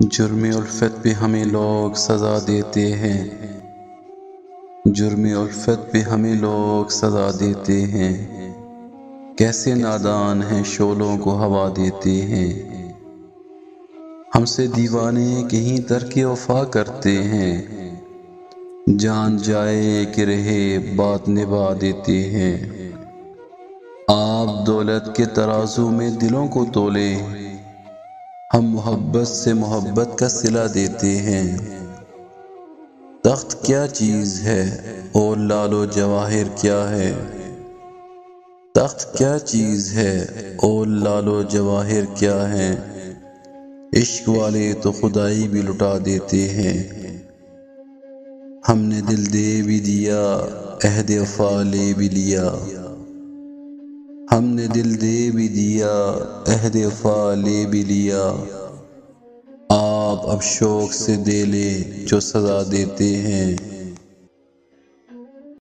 جرم الفت پہ ہمیں لوگ سزا دیتے ہیں، جرم الفت پہ ہمیں لوگ سزا دیتے ہیں، کیسے نادان ہیں شعلوں کو ہوا دیتے ہیں، ہم سے دیوانے کہیں ترک وفا کرتے ہیں، جان جائے کہ رہے بات نبھا دیتے ہیں، آپ دولت کے ترازو میں دلوں کو تولے، ہم محبت سے محبت کا صلہ دیتے ہیں، تخت کیا چیز ہے اور لال و جواہر کیا ہے، تخت کیا چیز ہے اور لال و جواہر کیا ہے، عشق والے تو خدائی بھی لٹا دیتے ہیں، ہم نے دل دے بھی دیا عہد وفا لے بھی لیا، ہم نے دل دے بھی دیا عہد وفا لے بھی لیا، آپ اب شوق سے دے لیں جو سزا دیتے ہیں۔